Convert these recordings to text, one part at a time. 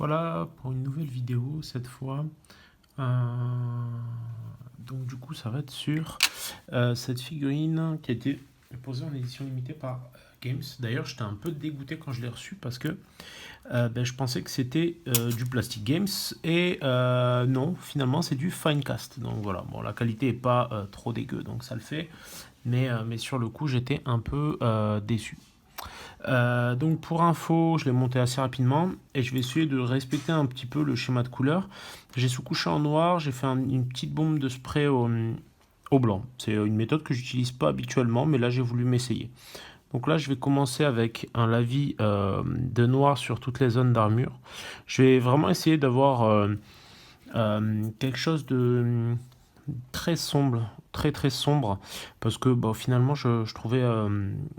Voilà pour une nouvelle vidéo cette fois. Euh, donc du coup ça va être sur cette figurine qui a été posée en édition limitée par Games. D'ailleurs j'étais un peu dégoûté quand je l'ai reçue parce que je pensais que c'était du Plastic Games et non, finalement c'est du Finecast. Donc voilà, bon, la qualité est pas trop dégueu donc ça le fait, mais sur le coup j'étais un peu déçu. Donc pour info, je l'ai monté assez rapidement et je vais essayer de respecter un petit peu le schéma de couleur. J'ai sous-couché en noir, j'ai fait une petite bombe de spray au blanc. C'est une méthode que j'utilise pas habituellement, mais là j'ai voulu m'essayer. Donc là je vais commencer avec un lavis de noir sur toutes les zones d'armure. Je vais vraiment essayer d'avoir quelque chose de très sombre, très très sombre, parce que bon, finalement je trouvais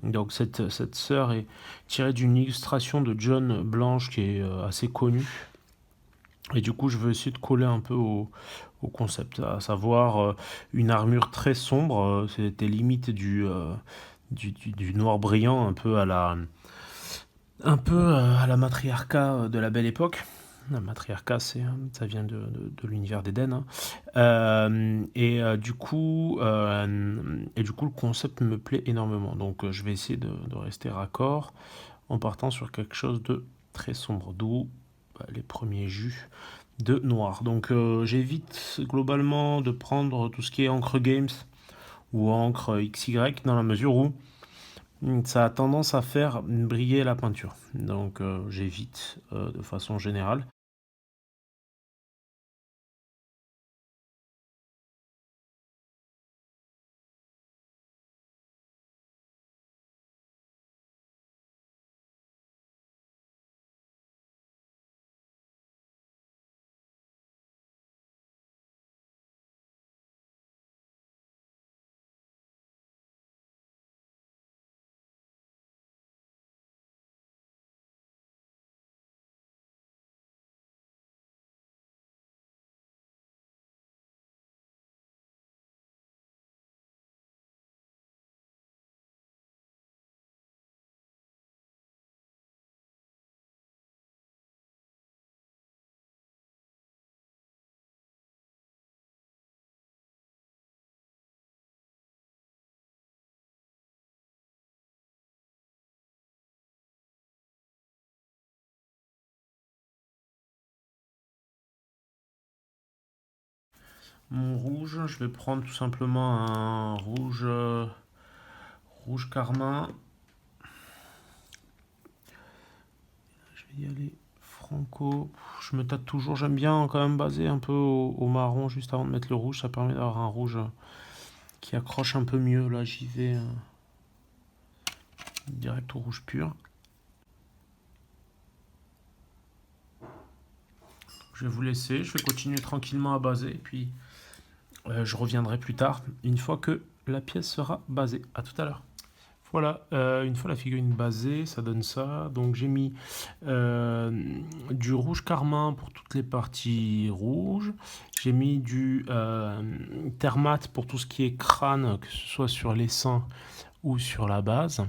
donc cette sœur est tirée d'une illustration de John Blanche qui est assez connue, et du coup je veux essayer de coller un peu au concept, à savoir une armure très sombre, c'était limite du noir brillant, un peu à la matriarcat de la belle époque. La matriarcat, ça vient de l'univers d'Éden, hein. Du coup, le concept me plaît énormément. Donc, je vais essayer de rester raccord en partant sur quelque chose de très sombre, d'où les premiers jus de noir. Donc, j'évite globalement de prendre tout ce qui est encre Games ou encre XY dans la mesure où ça a tendance à faire briller la peinture. Donc, j'évite de façon générale. Mon rouge, je vais prendre tout simplement un rouge carmin. Je vais y aller franco. Je me tâte toujours, j'aime bien quand même baser un peu au marron juste avant de mettre le rouge. Ça permet d'avoir un rouge qui accroche un peu mieux. Là, j'y vais direct au rouge pur. Je vais vous laisser, je vais continuer tranquillement à baser. Et puis, je reviendrai plus tard, une fois que la pièce sera basée. À tout à l'heure. Voilà, une fois la figurine basée, ça donne ça. Donc j'ai mis du rouge carmin pour toutes les parties rouges. J'ai mis du thermate pour tout ce qui est crâne, que ce soit sur les seins ou sur la base.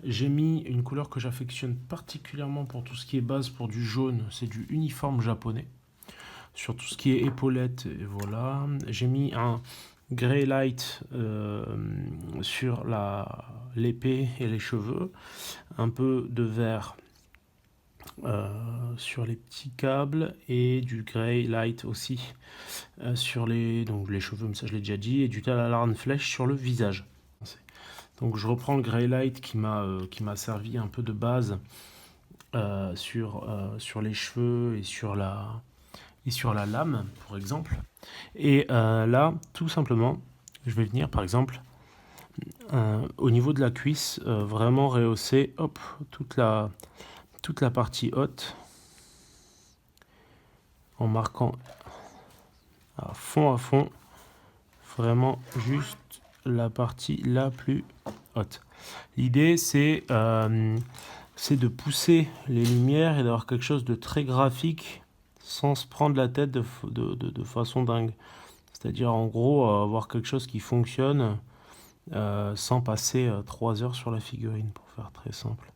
J'ai mis une couleur que j'affectionne particulièrement pour tout ce qui est base, pour du jaune, c'est du uniforme japonais. Sur tout ce qui est épaulettes, et voilà. J'ai mis un grey light sur l'épée et les cheveux, un peu de vert sur les petits câbles et du grey light aussi sur donc les cheveux, mais ça je l'ai déjà dit, et du Talalarn flèche sur le visage. Donc je reprends le grey light qui m'a servi un peu de base sur les cheveux et sur la lame, par exemple. Et là, tout simplement, je vais venir, par exemple, au niveau de la cuisse, vraiment rehausser, hop, toute la partie haute, en marquant à fond, vraiment juste la partie la plus haute. L'idée, c'est de pousser les lumières et d'avoir quelque chose de très graphique sans se prendre la tête de façon dingue. C'est-à-dire, en gros, avoir quelque chose qui fonctionne sans passer 3 heures sur la figurine, pour faire très simple.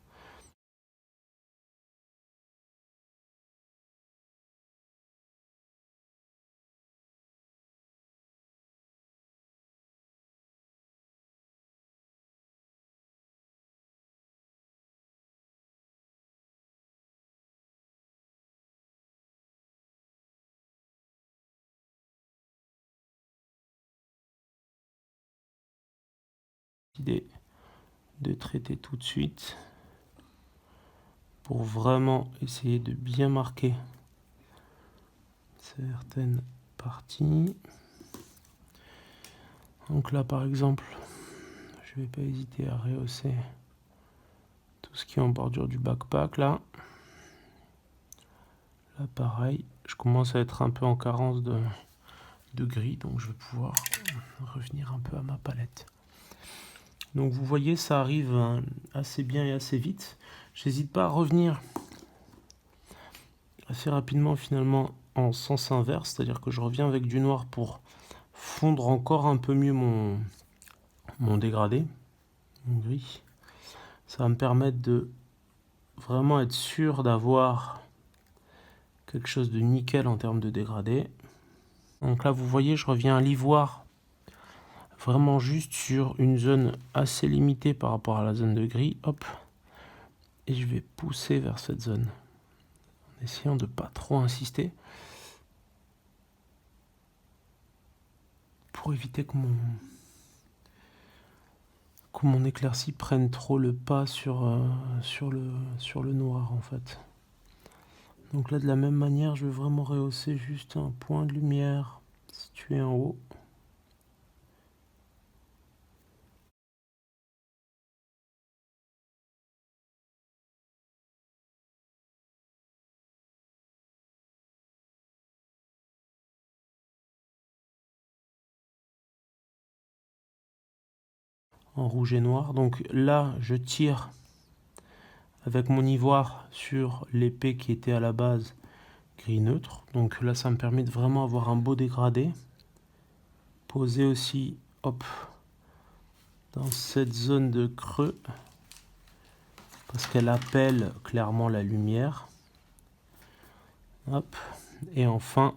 décidé de traiter tout de suite pour vraiment essayer de bien marquer certaines parties. Donc là par exemple, je vais pas hésiter à rehausser tout ce qui est en bordure du backpack là. Là pareil, je commence à être un peu en carence de gris, donc je vais pouvoir revenir un peu à ma palette. Donc vous voyez, ça arrive assez bien et assez vite. J'hésite pas à revenir assez rapidement finalement en sens inverse, c'est-à-dire que je reviens avec du noir pour fondre encore un peu mieux mon dégradé, mon gris. Ça va me permettre de vraiment être sûr d'avoir quelque chose de nickel en termes de dégradé. Donc là vous voyez, je reviens à l'ivoire vraiment juste sur une zone assez limitée par rapport à la zone de gris. Hop, et je vais pousser vers cette zone en essayant de pas trop insister pour éviter que mon éclaircie prenne trop le pas sur le noir en fait. Donc là de la même manière je vais vraiment rehausser juste un point de lumière situé en haut. En rouge et noir. Donc là je tire avec mon ivoire sur l'épée qui était à la base gris neutre. Donc là ça me permet de vraiment avoir un beau dégradé. Poser aussi, hop, dans cette zone de creux parce qu'elle appelle clairement la lumière. Hop, et enfin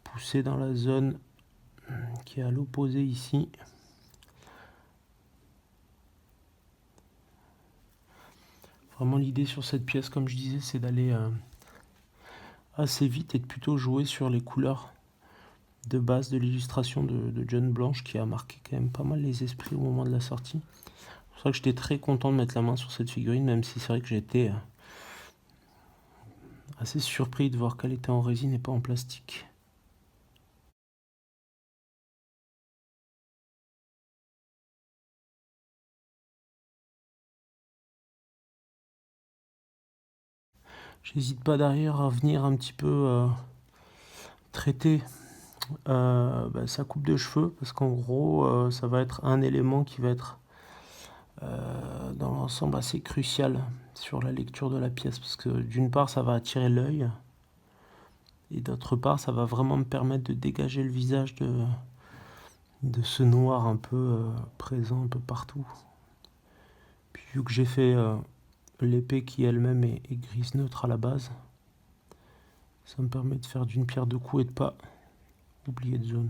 pousser dans la zone qui est à l'opposé ici. Vraiment l'idée sur cette pièce, comme je disais, c'est d'aller assez vite et de plutôt jouer sur les couleurs de base de l'illustration de John Blanche qui a marqué quand même pas mal les esprits au moment de la sortie. C'est pour ça que j'étais très content de mettre la main sur cette figurine, même si c'est vrai que j'ai été assez surpris de voir qu'elle était en résine et pas en plastique. J'hésite pas derrière à venir un petit peu traiter sa coupe de cheveux, parce qu'en gros ça va être un élément qui va être dans l'ensemble assez crucial sur la lecture de la pièce, parce que d'une part ça va attirer l'œil, et d'autre part ça va vraiment me permettre de dégager le visage de ce noir un peu présent un peu partout. Puis vu que j'ai fait l'épée qui elle-même est grise neutre à la base, ça me permet de faire d'une pierre deux coups et de pas oublier de zone.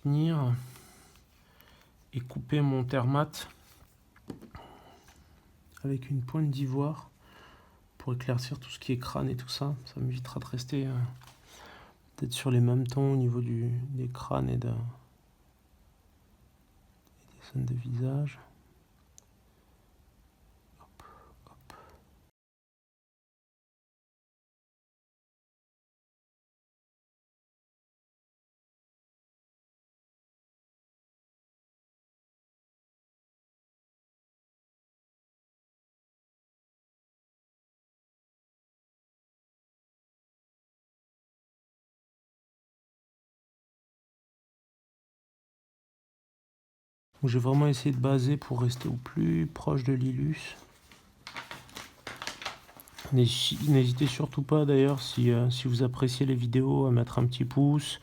Finir et couper mon thermate avec une pointe d'ivoire pour éclaircir tout ce qui est crâne et tout ça. Ça m'évitera de rester peut-être sur les mêmes tons au niveau des crânes et des scènes de visage. Donc j'ai vraiment essayé de baser pour rester au plus proche de l'illus. N'hésitez surtout pas d'ailleurs si vous appréciez les vidéos à mettre un petit pouce,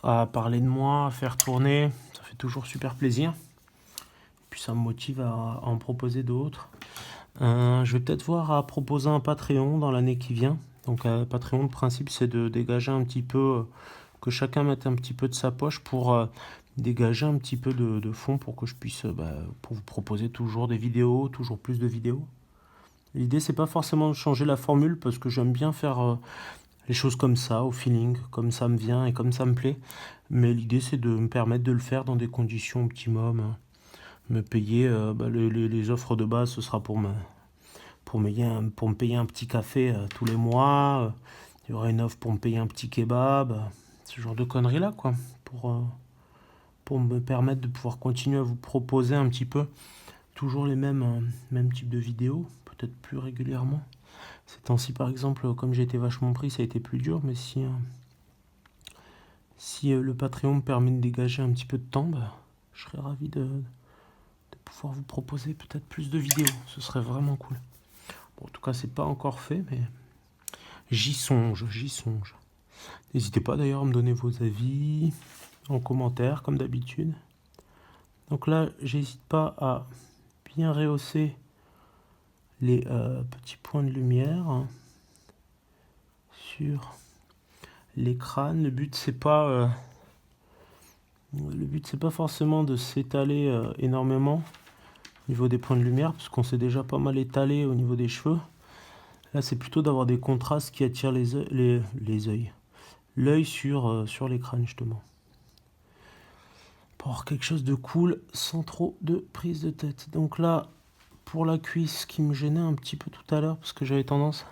à parler de moi, à faire tourner, ça fait toujours super plaisir. Puis ça me motive à en proposer d'autres. Je vais peut-être voir à proposer un Patreon dans l'année qui vient. Donc Patreon, le principe c'est de dégager un petit peu, que chacun mette un petit peu de sa poche pour dégager un petit peu de fonds pour que je puisse pour vous proposer toujours des vidéos, toujours plus de vidéos. L'idée c'est pas forcément de changer la formule parce que j'aime bien faire les choses comme ça, au feeling, comme ça me vient et comme ça me plaît. Mais l'idée c'est de me permettre de le faire dans des conditions optimum. Me payer les offres de base, ce sera pour me payer un petit café tous les mois. Il y aura une offre pour me payer un petit kebab. Ce genre de conneries là quoi. Pour me permettre de pouvoir continuer à vous proposer un petit peu toujours les mêmes types de vidéos, peut-être plus régulièrement. Ces temps-ci par exemple, comme j'ai été vachement pris, ça a été plus dur, mais si le Patreon me permet de dégager un petit peu de temps, je serais ravi de pouvoir vous proposer peut-être plus de vidéos. Ce serait vraiment cool. Bon, en tout cas, c'est pas encore fait, mais j'y songe. N'hésitez pas d'ailleurs à me donner vos avis en commentaire, comme d'habitude. Donc là, j'hésite pas à bien rehausser les petits points de lumière sur l'écran. Le but c'est pas forcément de s'étaler énormément au niveau des points de lumière, parce qu'on s'est déjà pas mal étalé au niveau des cheveux. Là, c'est plutôt d'avoir des contrastes qui attirent l'œil sur l'écran, justement. Pour avoir quelque chose de cool, sans trop de prise de tête. Donc là, pour la cuisse, qui me gênait un petit peu tout à l'heure, parce que j'avais tendance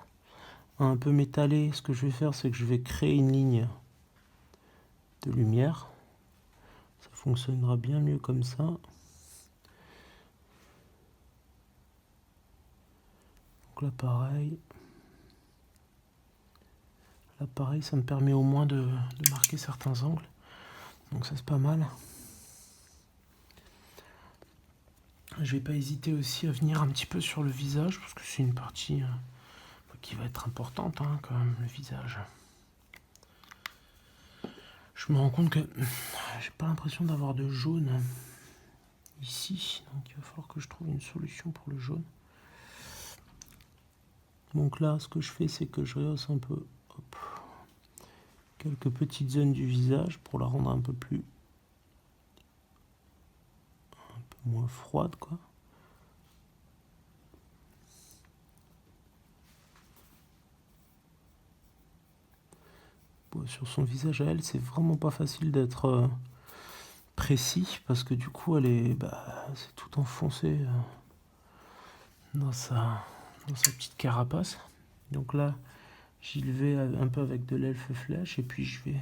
à un peu m'étaler, ce que je vais faire, c'est que je vais créer une ligne de lumière. Ça fonctionnera bien mieux comme ça. Donc là, pareil. Là, pareil, ça me permet au moins de marquer certains angles. Donc ça, c'est pas mal. Je vais pas hésiter aussi à venir un petit peu sur le visage, parce que c'est une partie qui va être importante, quand même, le visage. Je me rends compte que j'ai pas l'impression d'avoir de jaune ici, donc il va falloir que je trouve une solution pour le jaune. Donc là, ce que je fais, c'est que je rehausse un peu quelques petites zones du visage pour la rendre un peu moins froide, quoi. Bon, sur son visage à elle, c'est vraiment pas facile d'être précis parce que du coup, c'est tout enfoncé dans sa petite carapace. Donc là, j'y vais un peu avec de l'elfe flèche et puis je vais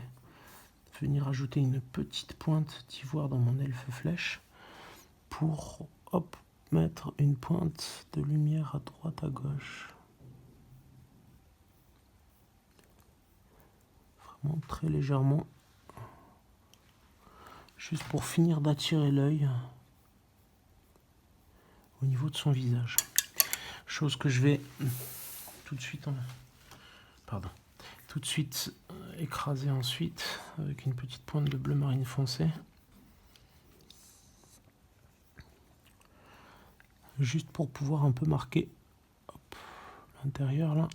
venir ajouter une petite pointe d'ivoire dans mon elfe flèche pour mettre une pointe de lumière à droite, à gauche. Vraiment très légèrement. Juste pour finir d'attirer l'œil au niveau de son visage. Chose que je vais tout de suite écraser ensuite avec une petite pointe de bleu marine foncé. Juste pour pouvoir un peu marquer l'intérieur là,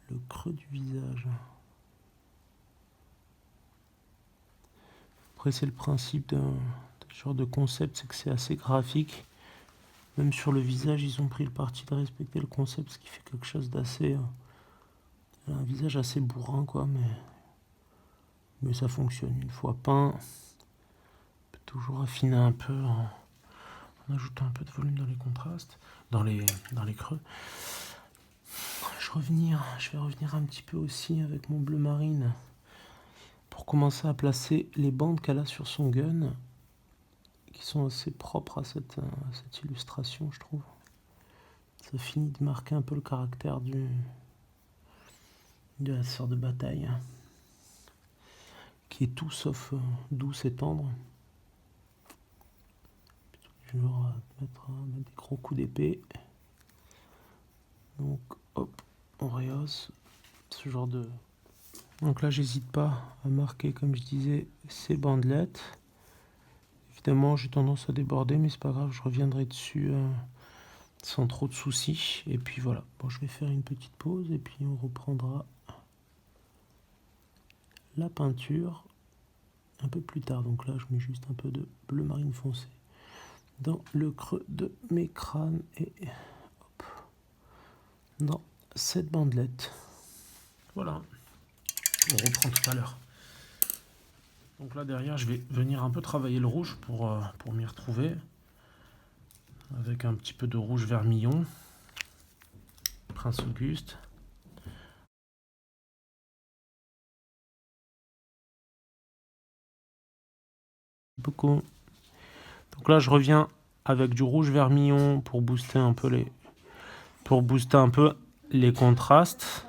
le creux du visage. Après c'est le principe d'un genre de concept, c'est que c'est assez graphique. Même sur le visage, ils ont pris le parti de respecter le concept, ce qui fait quelque chose d'assez... un visage assez bourrin, quoi, mais ça fonctionne. Une fois peint, on peut toujours affiner un peu en ajoutant un peu de volume dans les contrastes, dans les creux. Je vais revenir un petit peu aussi avec mon bleu marine pour commencer à placer les bandes qu'elle a sur son gun, qui sont assez propres à cette illustration, je trouve. Ça finit de marquer un peu le caractère de la sœur de bataille, qui est tout sauf douce et tendre. Genre mettre des gros coups d'épée. Donc hop, on rehausse ce genre de... Donc là j'hésite pas à marquer, comme je disais, ces bandelettes. Évidemment j'ai tendance à déborder, mais c'est pas grave, je reviendrai dessus sans trop de soucis. Et puis voilà, bon, je vais faire une petite pause et puis on reprendra la peinture un peu plus tard. Donc là je mets juste un peu de bleu marine foncé dans le creux de mes crânes et hop, dans cette bandelette. Voilà, on reprend tout à l'heure. Donc là derrière je vais venir un peu travailler le rouge pour m'y retrouver, avec un petit peu de rouge vermillon, Prince Auguste. Beaucoup. Donc là je reviens avec du rouge vermillon pour booster un peu les contrastes.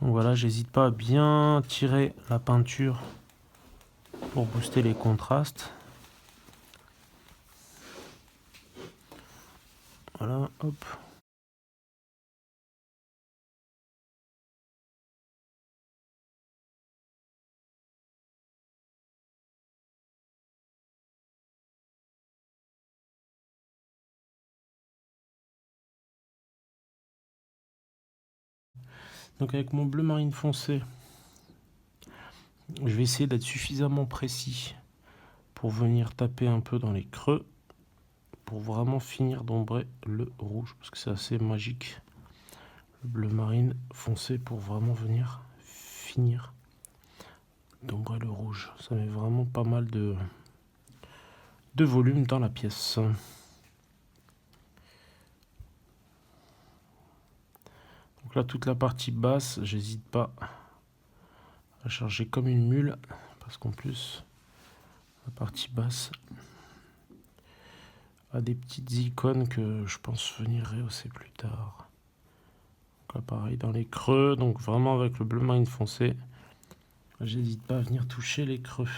Donc voilà, j'hésite pas à bien tirer la peinture pour booster les contrastes. Voilà, hop. Donc avec mon bleu marine foncé, je vais essayer d'être suffisamment précis pour venir taper un peu dans les creux, pour vraiment finir d'ombrer le rouge, parce que c'est assez magique, le bleu marine foncé, pour vraiment venir finir d'ombrer le rouge. Ça met vraiment pas mal de volume dans la pièce. Donc là, toute la partie basse, j'hésite pas à charger comme une mule, parce qu'en plus, la partie basse a des petites icônes que je pense venir rehausser plus tard. Donc là, pareil, dans les creux, donc vraiment avec le bleu marine foncé, j'hésite pas à venir toucher les creux.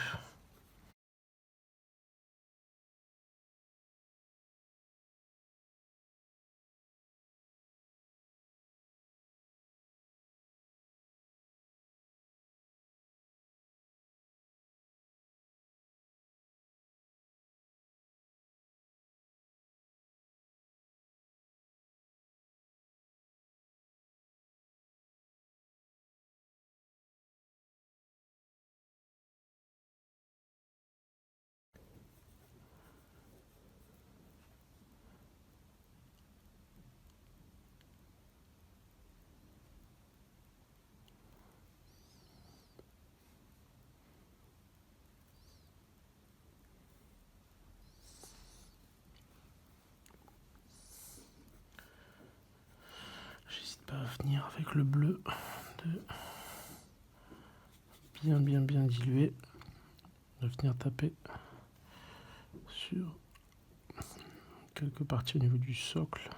J'hésite pas à venir avec le bleu de bien dilué, de venir taper sur quelques parties au niveau du socle.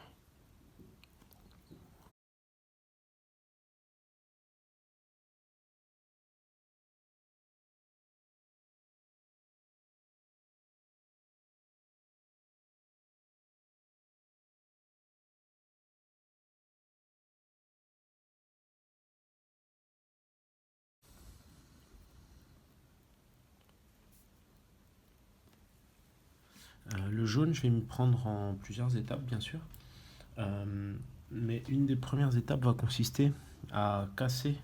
Le jaune, je vais me prendre en plusieurs étapes, bien sûr. Mais une des premières étapes va consister à casser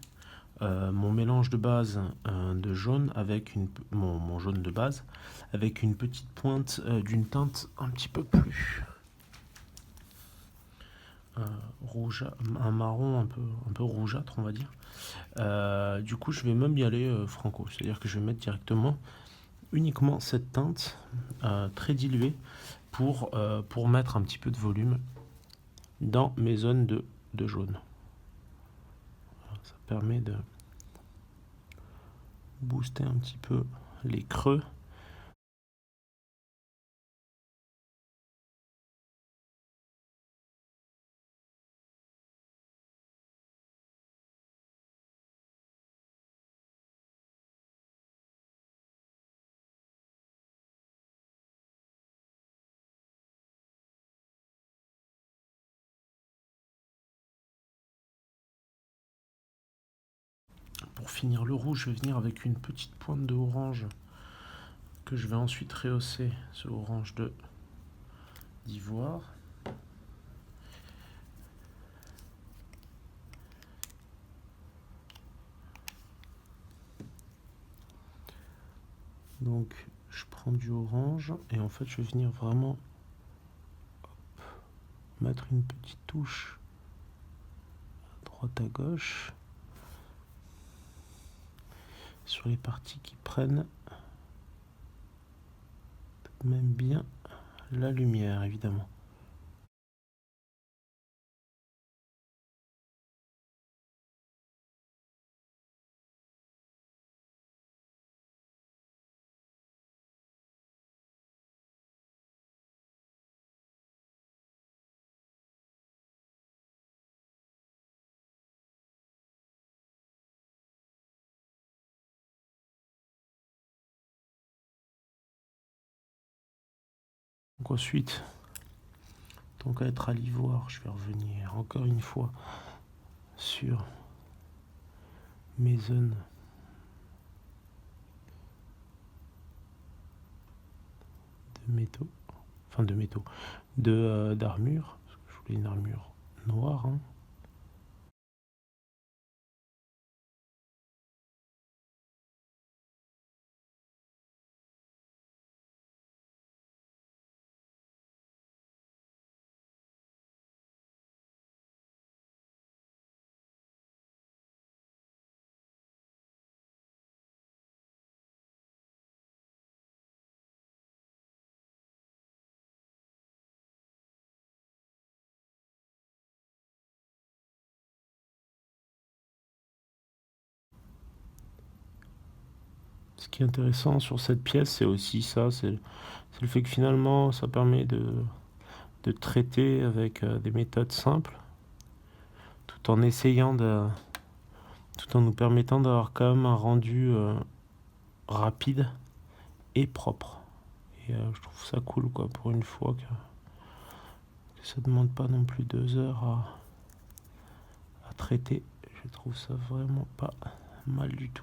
mon mélange de base de jaune avec mon jaune de base avec une petite pointe d'une teinte un petit peu plus rouge, un marron un peu rougeâtre, on va dire. Du coup, je vais même y aller franco, c'est-à-dire que je vais mettre directement uniquement cette teinte très diluée pour mettre un petit peu de volume dans mes zones de jaune. Ça permet de booster un petit peu les creux. pour finir le rouge, je vais venir avec une petite pointe de orange que je vais ensuite rehausser ce orange d'ivoire. Donc je prends du orange et en fait je vais venir vraiment mettre une petite touche à droite à gauche sur les parties qui prennent même bien la lumière évidemment. Donc ensuite, tant qu'à être à l'ivoire, je vais revenir encore une fois sur mes zones de métaux, d'armure, parce que je voulais une armure noire. Hein. Ce qui est intéressant sur cette pièce, c'est aussi ça, c'est le fait que finalement, ça permet de traiter avec des méthodes simples, tout en tout en nous permettant d'avoir quand même un rendu rapide et propre. Et je trouve ça cool, quoi, pour une fois que ça demande pas non plus 2 heures à traiter. Je trouve ça vraiment pas mal du tout.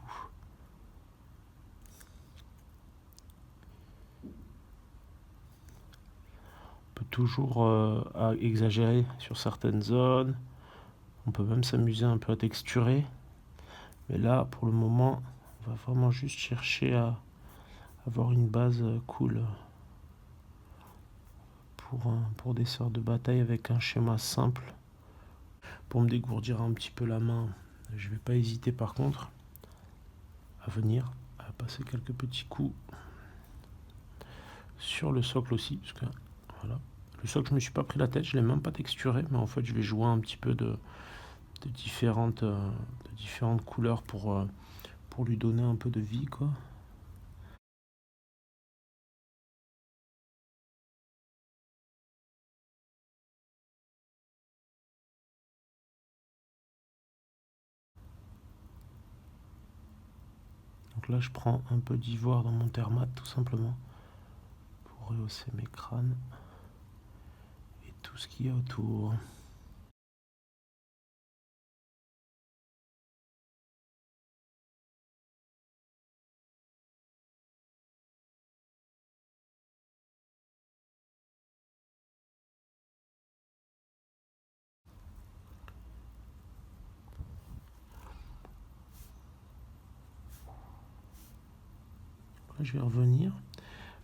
On peut toujours exagérer sur certaines zones. On peut même s'amuser un peu à texturer. Mais là, pour le moment, on va vraiment juste chercher à avoir une base cool pour des sorts de bataille avec un schéma simple. Pour me dégourdir un petit peu la main, je vais pas hésiter par contre à venir à passer quelques petits coups sur le socle aussi, parce que voilà, le socle je me suis pas pris la tête, je l'ai même pas texturé, mais en fait je vais jouer un petit peu de différentes couleurs pour lui donner un peu de vie, quoi. Donc là je prends un peu d'ivoire dans mon thermate tout simplement pour rehausser mes crânes et tout ce qu'il y a autour. Là, je vais revenir.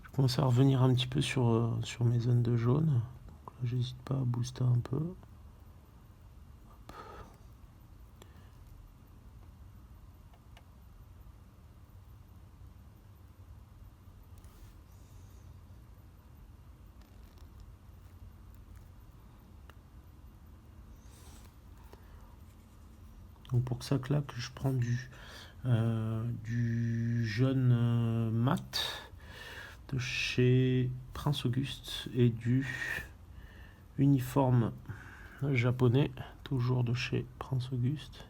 Je commence à revenir un petit peu sur mes zones de jaune. Donc là, j'hésite pas à booster un peu. Donc pour que ça claque, je prends du jaune mat de chez Prince Auguste et du uniforme japonais, toujours de chez Prince Auguste,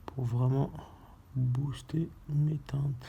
pour vraiment booster mes teintes.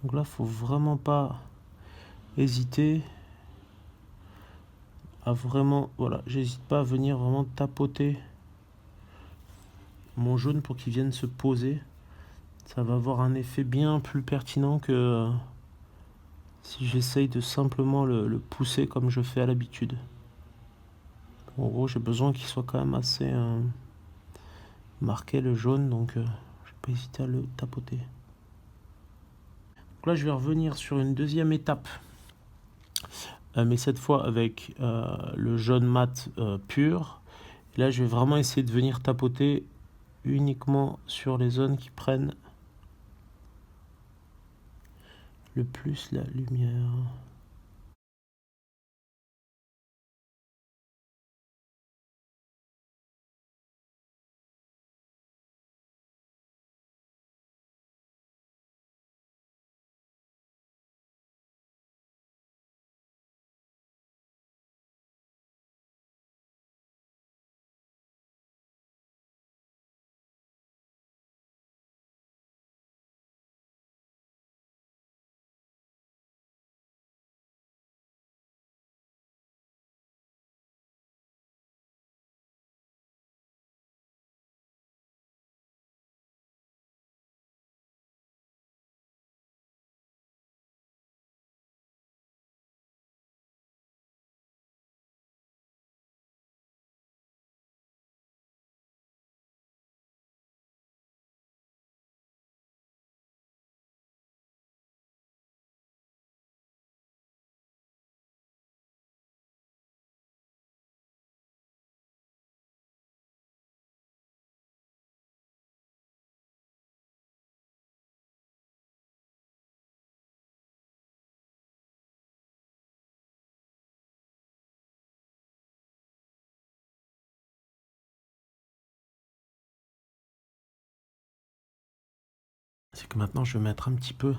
Donc là, faut vraiment pas hésiter à vraiment, voilà, j'hésite pas à venir vraiment tapoter mon jaune pour qu'il vienne se poser. Ça va avoir un effet bien plus pertinent que si j'essaye de simplement le pousser comme je fais à l'habitude. En gros, j'ai besoin qu'il soit quand même assez marqué le jaune, donc je vais pas hésiter à le tapoter. Donc là, je vais revenir sur une deuxième étape, mais cette fois avec le jaune mat pur. Et là, je vais vraiment essayer de venir tapoter uniquement sur les zones qui prennent le plus la lumière. C'est que maintenant, je vais mettre un petit peu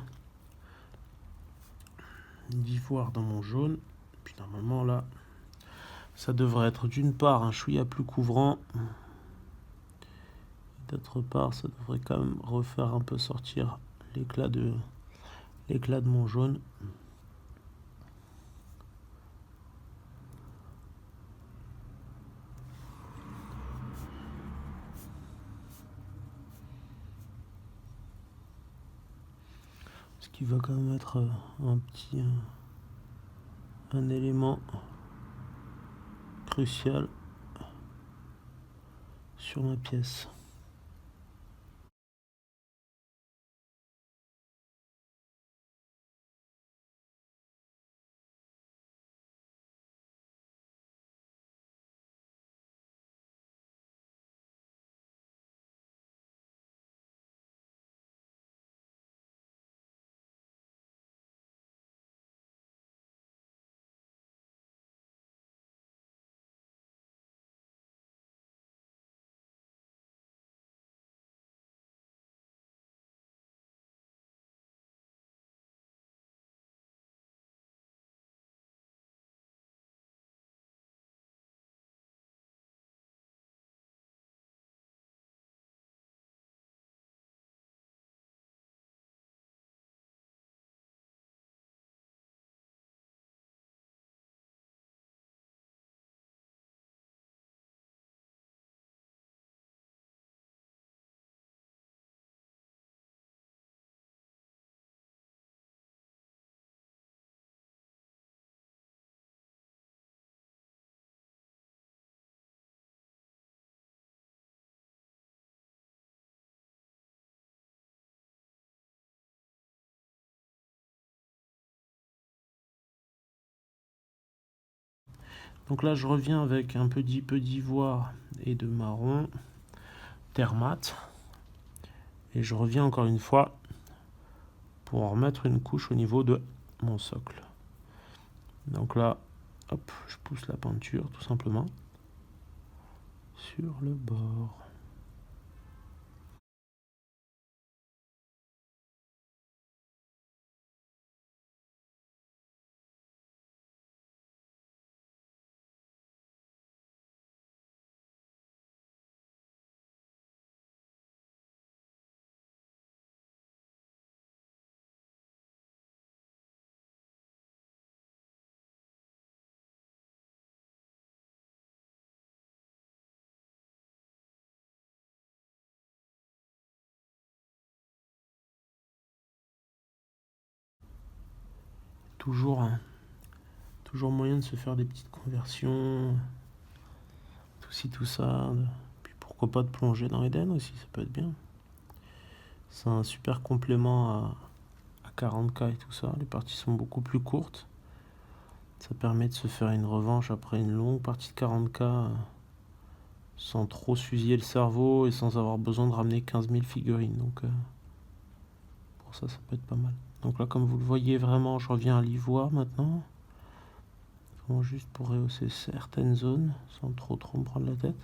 d'ivoire dans mon jaune. Puis normalement, là, ça devrait être d'une part un chouïa plus couvrant. D'autre part, ça devrait quand même refaire un peu sortir l'éclat de mon jaune. Ce qui va quand même être un élément crucial sur ma pièce. Donc là, je reviens avec un peu d'ivoire et de marron, terre mat. Et je reviens encore une fois pour en remettre une couche au niveau de mon socle. Donc là, hop, je pousse la peinture tout simplement sur le bord. toujours moyen de se faire des petites conversions, tout ci, tout ça. Puis pourquoi pas de plonger dans Eden aussi, ça peut être bien. C'est un super complément à 40K et tout ça. Les parties sont beaucoup plus courtes. Ça permet de se faire une revanche après une longue partie de 40K sans trop s'usiller le cerveau et sans avoir besoin de ramener 15 000 figurines. Donc pour ça peut être pas mal. Donc là, comme vous le voyez vraiment, je reviens à l'ivoire maintenant. Vraiment juste pour rehausser certaines zones sans trop me prendre la tête.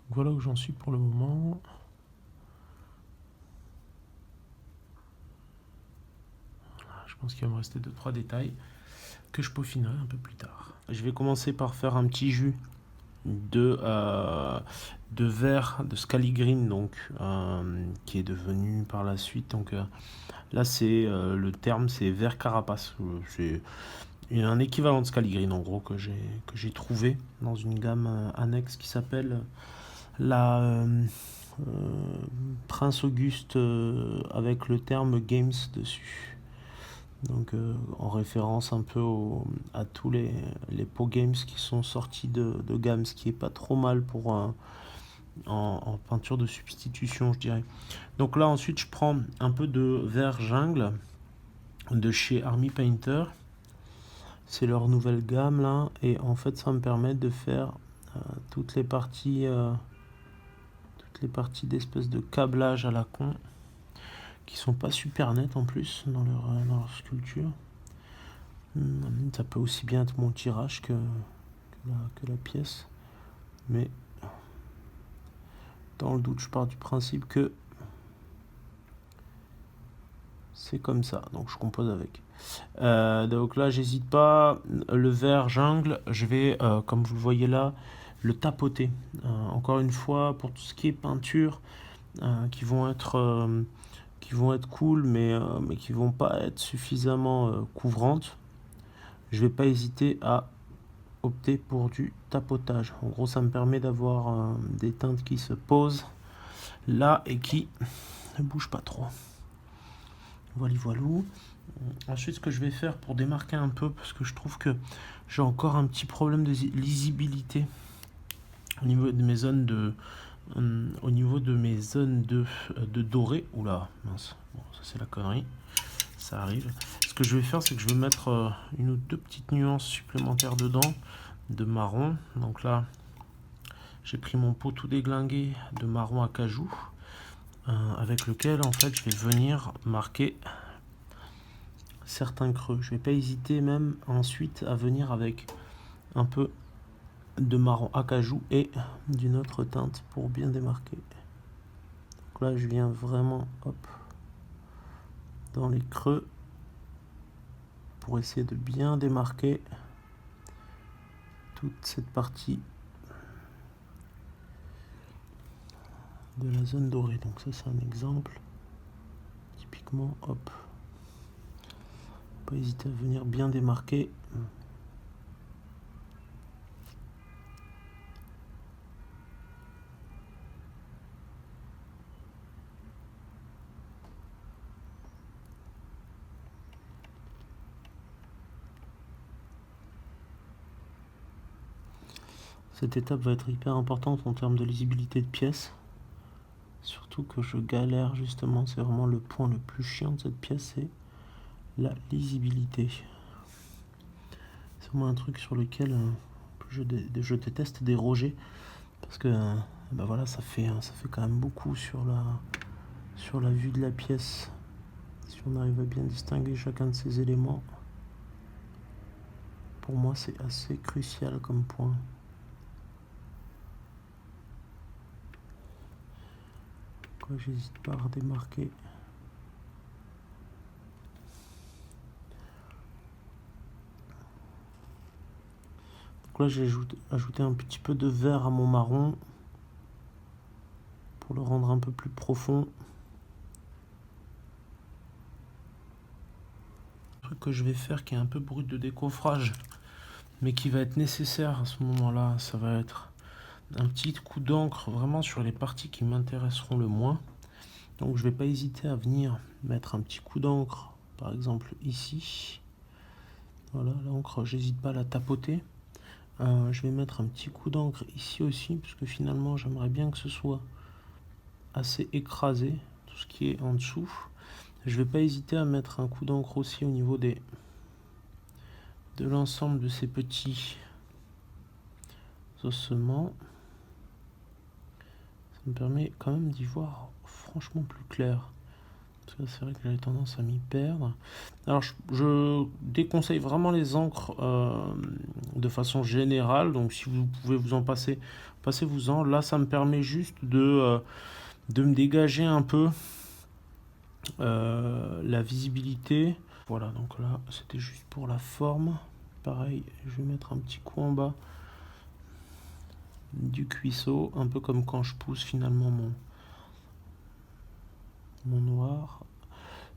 Donc voilà où j'en suis pour le moment. Je pense qu'il va me rester 2-3 détails que je peaufinerai un peu plus tard. Je vais commencer par faire un petit jus de verre de Scaly Green, donc qui est devenu par la suite. Donc là, c'est le terme, c'est vert carapace. C'est un équivalent de Scaly Green en gros que j'ai trouvé dans une gamme annexe qui s'appelle la Prince Auguste avec le terme Games dessus. Donc en référence un peu à tous les Pow Games qui sont sortis de gamme, ce qui est pas trop mal pour en peinture de substitution, je dirais. Donc là ensuite je prends un peu de vert jungle de chez Army Painter. C'est leur nouvelle gamme là, et en fait ça me permet de faire toutes les parties d'espèces de câblage à la con qui sont pas super nettes en plus dans leur sculpture. Ça peut aussi bien être mon tirage que la pièce, mais dans le doute je pars du principe que c'est comme ça, donc je compose avec. Donc là j'hésite pas, le vert jungle, je vais comme vous le voyez là le tapoter. Encore une fois, pour tout ce qui est peinture qui vont être cool mais qui vont pas être suffisamment couvrantes, je vais pas hésiter à opter pour du tapotage. En gros ça me permet d'avoir des teintes qui se posent là et qui ne bougent pas trop. Voilou. Ensuite ce que je vais faire pour démarquer un peu, parce que je trouve que j'ai encore un petit problème de lisibilité au niveau de mes zones de doré. Oula mince, bon, ça c'est la connerie, ça arrive. Ce que je vais faire, c'est que je vais mettre une ou deux petites nuances supplémentaires dedans de marron. Donc là j'ai pris mon pot tout déglingué de marron à cajou avec lequel en fait je vais venir marquer certains creux. Je vais pas hésiter même ensuite à venir avec un peu de marron acajou et d'une autre teinte pour bien démarquer. Donc là je viens vraiment dans les creux pour essayer de bien démarquer toute cette partie de la zone dorée. Donc ça c'est un exemple typiquement, pas hésiter à venir bien démarquer. Cette étape va être hyper importante en termes de lisibilité de pièce. Surtout que je galère justement, c'est vraiment le point le plus chiant de cette pièce, c'est la lisibilité. C'est vraiment un truc sur lequel je déteste déroger, parce que voilà, ça fait quand même beaucoup sur la vue de la pièce. Si on arrive à bien distinguer chacun de ces éléments, pour moi c'est assez crucial comme point. Donc là, j'hésite pas à redémarquer. Donc là, j'ai ajouté un petit peu de vert à mon marron pour le rendre un peu plus profond. Un truc que je vais faire qui est un peu brut de décoffrage, mais qui va être nécessaire à ce moment-là, ça va être un petit coup d'encre vraiment sur les parties qui m'intéresseront le moins. Donc je vais pas hésiter à venir mettre un petit coup d'encre, par exemple ici. Voilà, l'encre, j'hésite pas à la tapoter. Je vais mettre un petit coup d'encre ici aussi, parce que finalement j'aimerais bien que ce soit assez écrasé, tout ce qui est en dessous. Je vais pas hésiter à mettre un coup d'encre aussi au niveau de l'ensemble de ces petits ossements. Ça me permet quand même d'y voir franchement plus clair. Parce que c'est vrai que j'avais tendance à m'y perdre. Alors je déconseille vraiment les encres de façon générale. Donc si vous pouvez vous en passer, passez-vous-en. Là ça me permet juste de me dégager un peu la visibilité. Voilà, donc là c'était juste pour la forme. Pareil, je vais mettre un petit coup en bas du cuisseau, un peu comme quand je pousse finalement mon noir.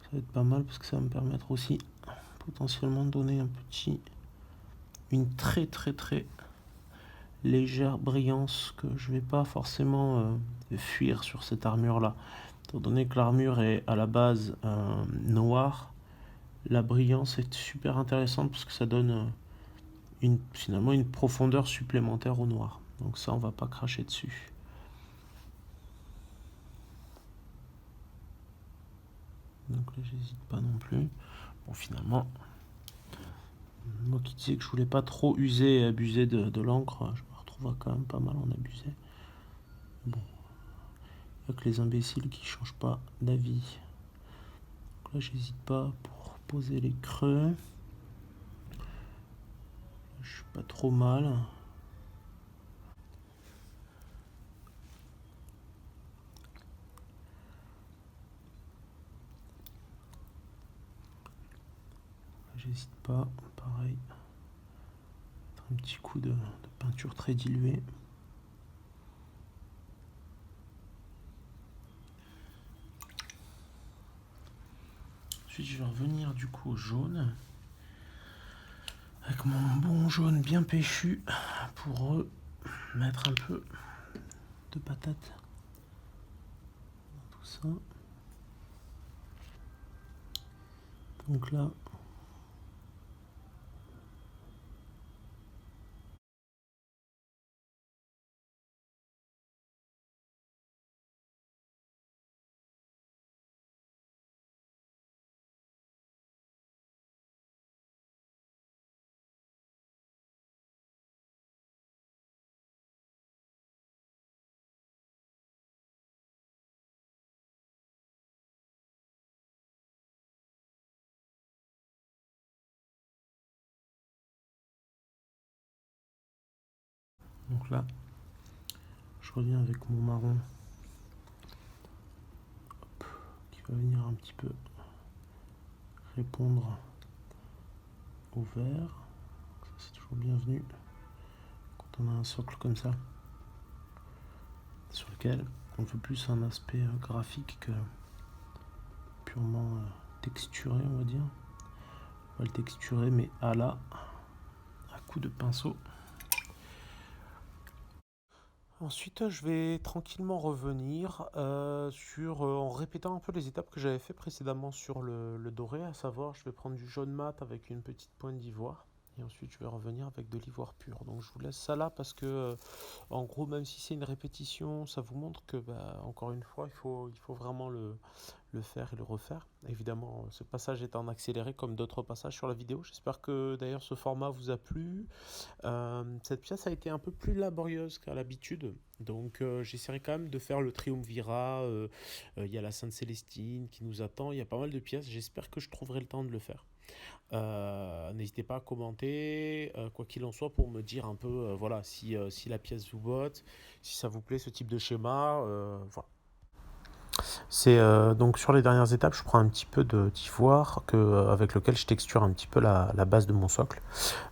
Ça va être pas mal parce que ça va me permettre aussi potentiellement de donner une très légère brillance que je vais pas forcément fuir sur cette armure là. Étant donné que l'armure est à la base noire, la brillance est super intéressante parce que ça donne finalement une profondeur supplémentaire au noir. Donc ça, on va pas cracher dessus. Donc là, j'hésite pas non plus. Bon, finalement, moi qui disais que je voulais pas trop user et abuser de l'encre, je me retrouve quand même pas mal en abusé. Bon, il n'y a que les imbéciles qui changent pas d'avis. Donc là, j'hésite pas pour poser les creux. Je suis pas trop mal. J'hésite pas, pareil. Un petit coup de peinture très diluée. Ensuite, je vais revenir du coup au jaune. Avec mon bon jaune bien péchu pour mettre un peu de patate dans tout ça. Donc là, je reviens avec mon marron qui va venir un petit peu répondre au vert. Ça, c'est toujours bienvenu quand on a un socle comme ça sur lequel on veut plus un aspect graphique que purement texturé, on va dire. On va le texturer, mais à coup de pinceau. Ensuite, je vais tranquillement revenir en répétant un peu les étapes que j'avais fait précédemment sur le doré, à savoir, je vais prendre du jaune mat avec une petite pointe d'ivoire. Et ensuite, je vais revenir avec de l'ivoire pur. Donc, je vous laisse ça là parce que, en gros, même si c'est une répétition, ça vous montre que, encore une fois, il faut vraiment le faire et le refaire. Évidemment, ce passage est en accéléré comme d'autres passages sur la vidéo. J'espère que d'ailleurs ce format vous a plu. Cette pièce a été un peu plus laborieuse qu'à l'habitude, donc j'essaierai quand même de faire le triumvirat. Il y a la Sainte Célestine qui nous attend, il y a pas mal de pièces, j'espère que je trouverai le temps de le faire. N'hésitez pas à commenter, quoi qu'il en soit, pour me dire un peu voilà, si la pièce vous botte, si ça vous plaît ce type de schéma. Voilà. C'est donc sur les dernières étapes, je prends un petit peu d'ivoire avec lequel je texture un petit peu la base de mon socle.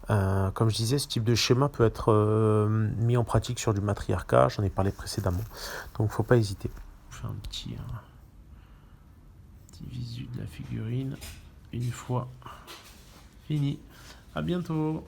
Comme je disais, ce type de schéma peut être mis en pratique sur du matriarcat, j'en ai parlé précédemment, donc faut pas hésiter. Je fais un petit visu de la figurine une fois fini. À bientôt.